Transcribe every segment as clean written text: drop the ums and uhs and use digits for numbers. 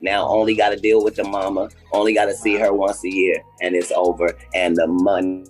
Now only got to deal with the mama, only got to see her once a year, and it's over. And the money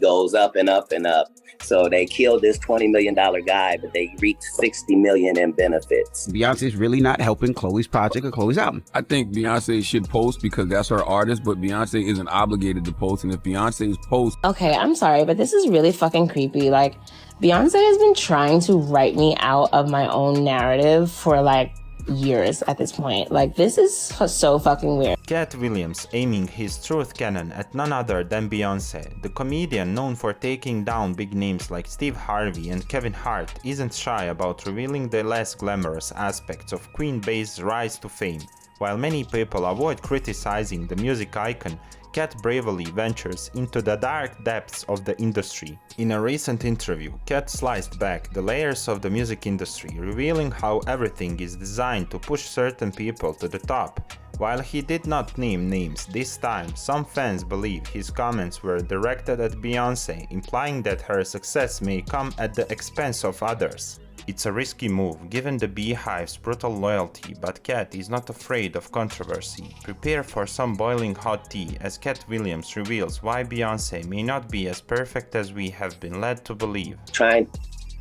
goes up and up and up. So they killed this $20 million guy, but they reaped $60 million in benefits. Beyonce's really not helping Chloe's project or Chloe's album. I think Beyonce should post because that's her artist, but Beyonce isn't obligated to post. And if Beyonce's post... Okay, I'm sorry, but this is really fucking creepy. Like, Beyonce has been trying to write me out of my own narrative for like years at this point. Like, this is so fucking weird. Katt Williams aiming his truth cannon at none other than Beyoncé. The comedian known for taking down big names like Steve Harvey and Kevin Hart isn't shy about revealing the less glamorous aspects of Queen Bey's rise to fame. While many people avoid criticizing the music icon, Katt bravely ventures into the dark depths of the industry. In a recent interview, Katt sliced back the layers of the music industry, revealing how everything is designed to push certain people to the top. While he did not name names this time, some fans believe his comments were directed at Beyoncé, implying that her success may come at the expense of others. It's a risky move, given the Beehive's brutal loyalty, but Katt is not afraid of controversy. Prepare for some boiling hot tea as Katt Williams reveals why Beyoncé may not be as perfect as we have been led to believe. Trying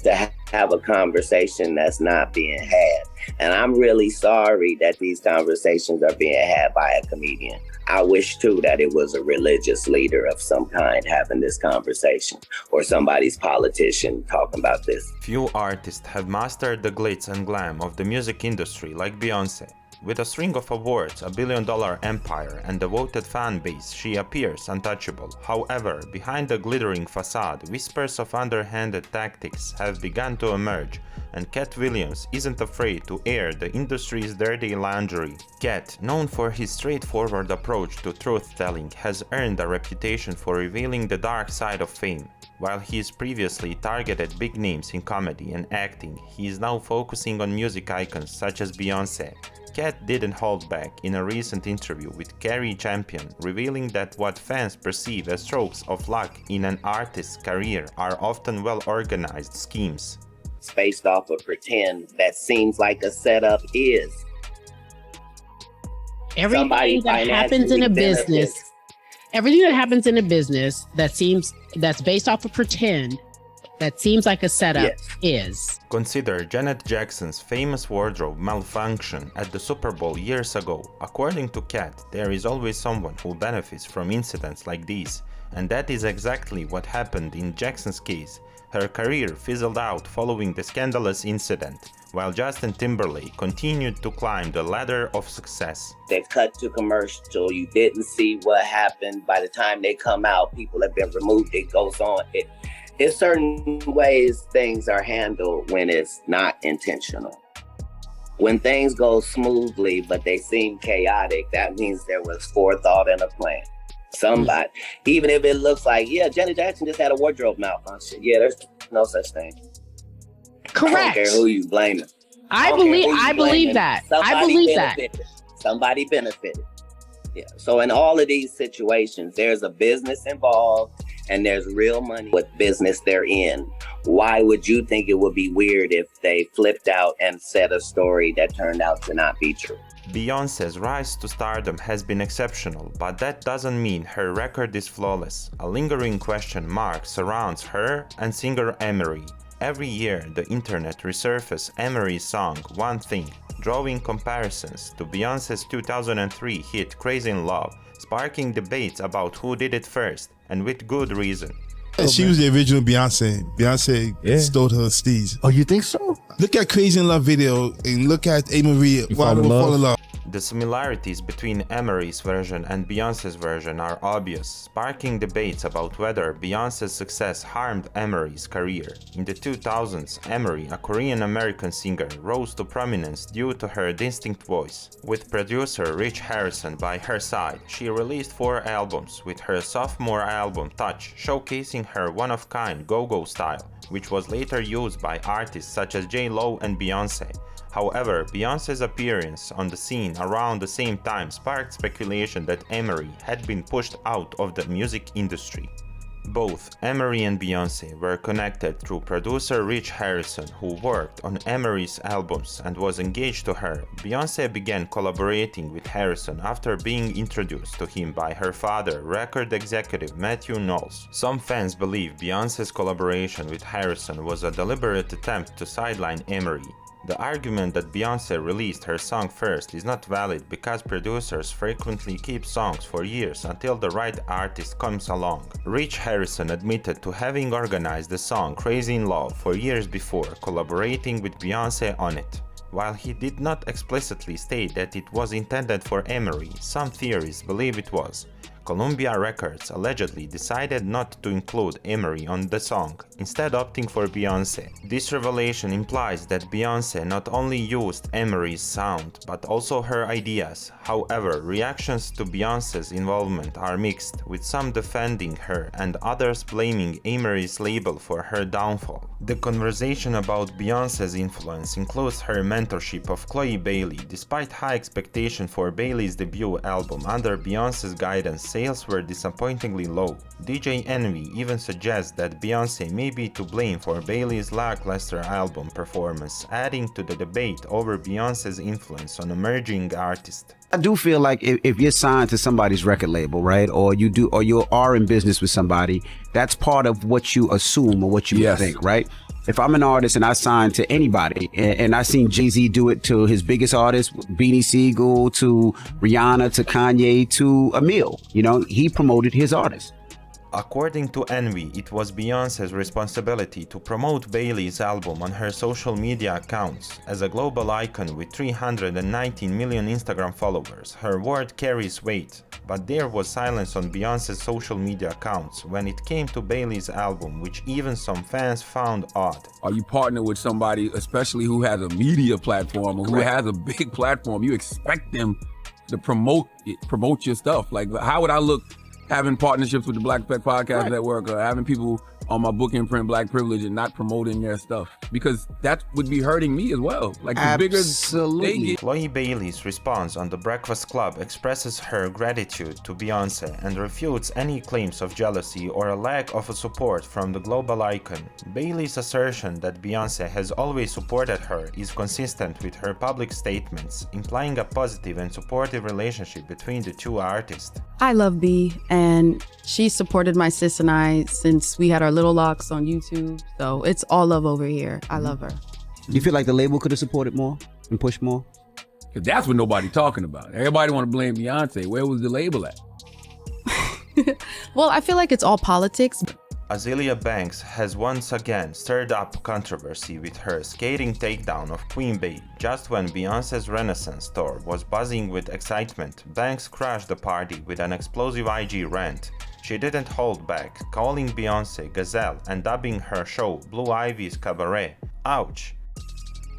to have a conversation that's not being had. And I'm really sorry that these conversations are being had by a comedian. I wish too that it was a religious leader of some kind having this conversation, or somebody's politician talking about this. Few artists have mastered the glitz and glam of the music industry like Beyoncé. With a string of awards, a billion-dollar empire, and devoted fan base, she appears untouchable. However, behind the glittering facade, whispers of underhanded tactics have begun to emerge, and Katt Williams isn't afraid to air the industry's dirty laundry. Katt, known for his straightforward approach to truth-telling, has earned a reputation for revealing the dark side of fame. While he's previously targeted big names in comedy and acting, he is now focusing on music icons such as Beyoncé. Katt didn't hold back in a recent interview with Carrie Champion, revealing that what fans perceive as strokes of luck in an artist's career are often well-organized schemes. It's based off of pretend that seems like a setup is. Everything that happens in a business, everything that happens in a business that's based off of pretend, that seems like a setup, is. Consider Janet Jackson's famous wardrobe malfunction at the Super Bowl years ago. According to Katt, there is always someone who benefits from incidents like these, and that is exactly what happened in Jackson's case. Her career fizzled out following the scandalous incident, while Justin Timberlake continued to climb the ladder of success. They cut to commercial, you didn't see what happened. By the time they come out, people have been removed, it goes on. It's certain ways things are handled when it's not intentional. When things go smoothly, but they seem chaotic, that means there was forethought and a plan. Somebody, even if it looks like, Janet Jackson just had a wardrobe malfunction. There's no such thing. Correct. I don't care who you blaming. I believe that. Somebody benefited. Yeah. So in all of these situations, there's a business involved and there's real money with business they're in. Why would you think it would be weird if they flipped out and said a story that turned out to not be true? Beyoncé's rise to stardom has been exceptional, but that doesn't mean her record is flawless. A lingering question mark surrounds her and singer Emery. Every year, the internet resurfaces Emery's song One Thing, drawing comparisons to Beyoncé's 2003 hit Crazy in Love, sparking debates about who did it first, and with good reason. She was the original Beyonce. Beyonce stole her steez. Oh, you think so? Look at Crazy in Love video and look at A. Marie. Fall in Love. The similarities between Emery's version and Beyoncé's version are obvious, sparking debates about whether Beyoncé's success harmed Emery's career. In the 2000s, Emery, a Korean-American singer, rose to prominence due to her distinct voice. With producer Rich Harrison by her side, she released 4 albums, with her sophomore album Touch showcasing her one-of-kind go-go style, which was later used by artists such as J-Lo and Beyoncé. However, Beyoncé's appearance on the scene around the same time sparked speculation that Emery had been pushed out of the music industry. Both Emery and Beyoncé were connected through producer Rich Harrison, who worked on Emery's albums and was engaged to her. Beyoncé began collaborating with Harrison after being introduced to him by her father, record executive Matthew Knowles. Some fans believe Beyoncé's collaboration with Harrison was a deliberate attempt to sideline Emery. The argument that Beyoncé released her song first is not valid because producers frequently keep songs for years until the right artist comes along. Rich Harrison admitted to having organized the song Crazy in Love for years before collaborating with Beyoncé on it. While he did not explicitly state that it was intended for Emery, some theories believe it was. Columbia Records allegedly decided not to include Emery on the song, instead opting for Beyoncé. This revelation implies that Beyoncé not only used Emery's sound, but also her ideas. However, reactions to Beyoncé's involvement are mixed, with some defending her and others blaming Emery's label for her downfall. The conversation about Beyoncé's influence includes her mentorship of Chloe Bailey. Despite high expectation for Bailey's debut album under Beyoncé's guidance, sales were disappointingly low. DJ Envy even suggests that Beyoncé may be to blame for Bailey's lackluster album performance, adding to the debate over Beyoncé's influence on emerging artists. I do feel like if you're signed to somebody's record label, right, or you are in business with somebody, that's part of what you assume or what you think, right? If I'm an artist and I sign to anybody, and I seen Jay-Z do it to his biggest artists, Beanie Siegel, to Rihanna, to Kanye, to Emil, he promoted his artist. According to Envy, it was Beyoncé's responsibility to promote Bailey's album on her social media accounts. As a global icon with 319 million Instagram followers, her word carries weight. But there was silence on Beyoncé's social media accounts when it came to Bailey's album, which even some fans found odd. Are you partnered with somebody, especially who has a media platform or who has a big platform? You expect them to promote your stuff. Like, how would I look having partnerships with the Black Effect Podcast Network or having people on my book imprint Black Privilege and not promoting their stuff? Because that would be hurting me as well. Like, the bigger they get. Chloe Bailey's response on The Breakfast Club expresses her gratitude to Beyoncé and refutes any claims of jealousy or a lack of support from the global icon. Bailey's assertion that Beyoncé has always supported her is consistent with her public statements, implying a positive and supportive relationship between the two artists. I love B, and she supported my sis and I since we had our little locks on YouTube. So it's all love over here. I love her. You feel like the label could have supported more and pushed more? Because that's what nobody's talking about. Everybody want to blame Beyoncé. Where was the label at? Well, I feel like it's all politics. Azealia Banks has once again stirred up controversy with her scathing takedown of Queen Bey. Just when Beyoncé's Renaissance tour was buzzing with excitement, Banks crashed the party with an explosive IG rant. She didn't hold back, calling Beyoncé Gazelle and dubbing her show Blue Ivy's Cabaret. Ouch!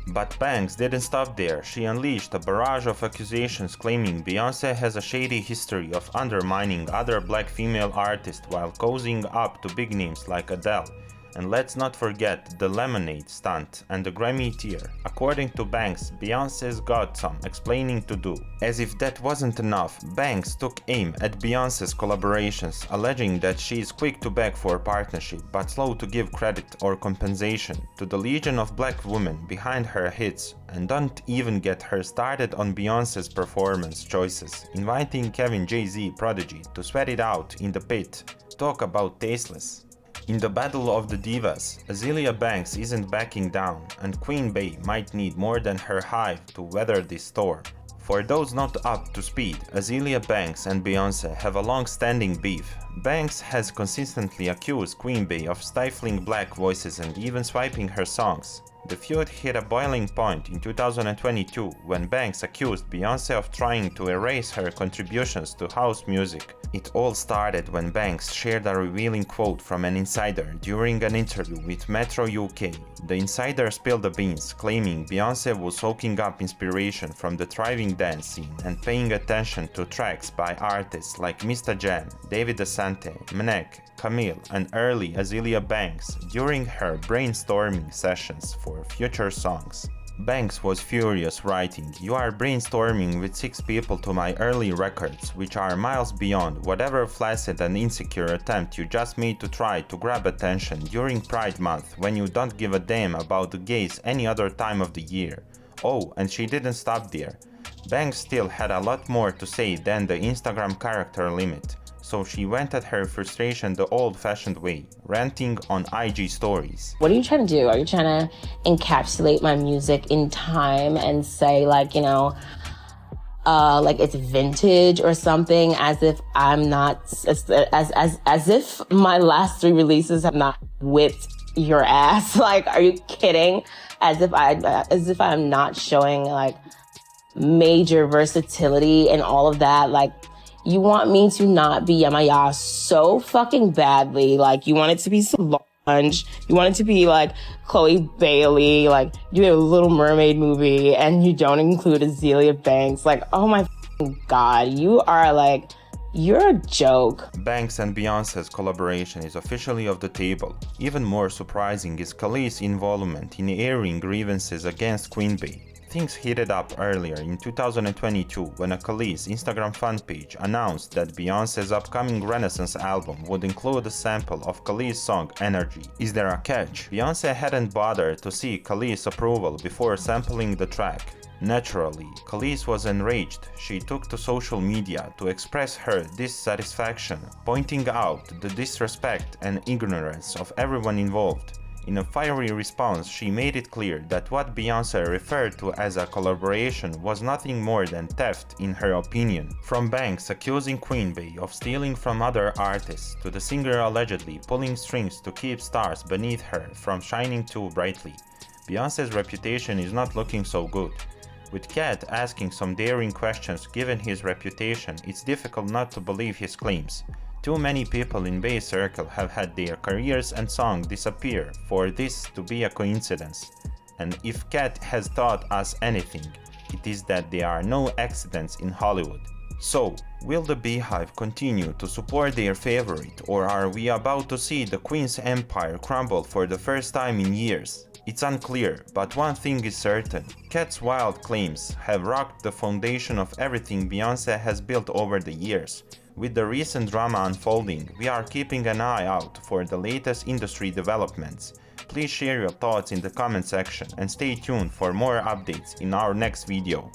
But Banks didn't stop there. She unleashed a barrage of accusations claiming Beyoncé has a shady history of undermining other black female artists while cozying up to big names like Adele. And let's not forget the Lemonade stunt and the Grammy tier. According to Banks, Beyoncé's got some explaining to do. As if that wasn't enough, Banks took aim at Beyoncé's collaborations, alleging that she is quick to beg for partnership but slow to give credit or compensation to the legion of black women behind her hits. And don't even get her started on Beyoncé's performance choices, inviting Kevin Jay-Z prodigy to sweat it out in the pit. Talk about tasteless. In the battle of the divas, Azealia Banks isn't backing down, and Queen Bey might need more than her hive to weather this storm. For those not up to speed, Azealia Banks and Beyoncé have a long-standing beef. Banks has consistently accused Queen Bey of stifling black voices and even swiping her songs. The feud hit a boiling point in 2022 when Banks accused Beyoncé of trying to erase her contributions to house music. It all started when Banks shared a revealing quote from an insider during an interview with Metro UK. The insider spilled the beans, claiming Beyoncé was soaking up inspiration from the thriving dance scene and paying attention to tracks by artists like Mr. Jam, David Asante, Mnek, Camille, and early Azealia Banks during her brainstorming sessions for future songs. Banks was furious, writing, "You are brainstorming with 6 people to my early records, which are miles beyond whatever flaccid and insecure attempt you just made to try to grab attention during Pride Month when you don't give a damn about the gays any other time of the year." Oh, and she didn't stop there. Banks still had a lot more to say than the Instagram character limit, so she went at her frustration the old-fashioned way, ranting on IG stories. What are you trying to do? Are you trying to encapsulate my music in time and say, like, you know, like it's vintage or something, as if I'm not, as if my last 3 releases have not whipped your ass? Like, are you kidding? As if I'm not showing like major versatility and all of that. Like, you want me to not be Yamaya so fucking badly. Like, you want it to be Solange. You want it to be like Chloe Bailey. Like, you do a Little Mermaid movie and you don't include Azealia Banks. Like, oh my God, you are like, you're a joke. Banks and Beyoncé's collaboration is officially off the table. Even more surprising is Khalees's involvement in airing grievances against Queen Bey. Things heated up earlier in 2022 when a Khalees Instagram fan page announced that Beyoncé's upcoming Renaissance album would include a sample of Khalees' song Energy. Is there a catch? Beyoncé hadn't bothered to seek Khalees' approval before sampling the track. Naturally, Khalees was enraged. She took to social media to express her dissatisfaction, pointing out the disrespect and ignorance of everyone involved. In a fiery response, she made it clear that what Beyoncé referred to as a collaboration was nothing more than theft in her opinion. From Banks accusing Queen Bey of stealing from other artists, to the singer allegedly pulling strings to keep stars beneath her from shining too brightly, Beyoncé's reputation is not looking so good. With Katt asking some daring questions given his reputation, it's difficult not to believe his claims. Too many people in Bey's circle have had their careers and songs disappear for this to be a coincidence. And if Katt has taught us anything, it is that there are no accidents in Hollywood. So, will the Beehive continue to support their favorite, or are we about to see the Queen's empire crumble for the first time in years? It's unclear, but one thing is certain. Katt's wild claims have rocked the foundation of everything Beyoncé has built over the years. With the recent drama unfolding, we are keeping an eye out for the latest industry developments. Please share your thoughts in the comment section and stay tuned for more updates in our next video.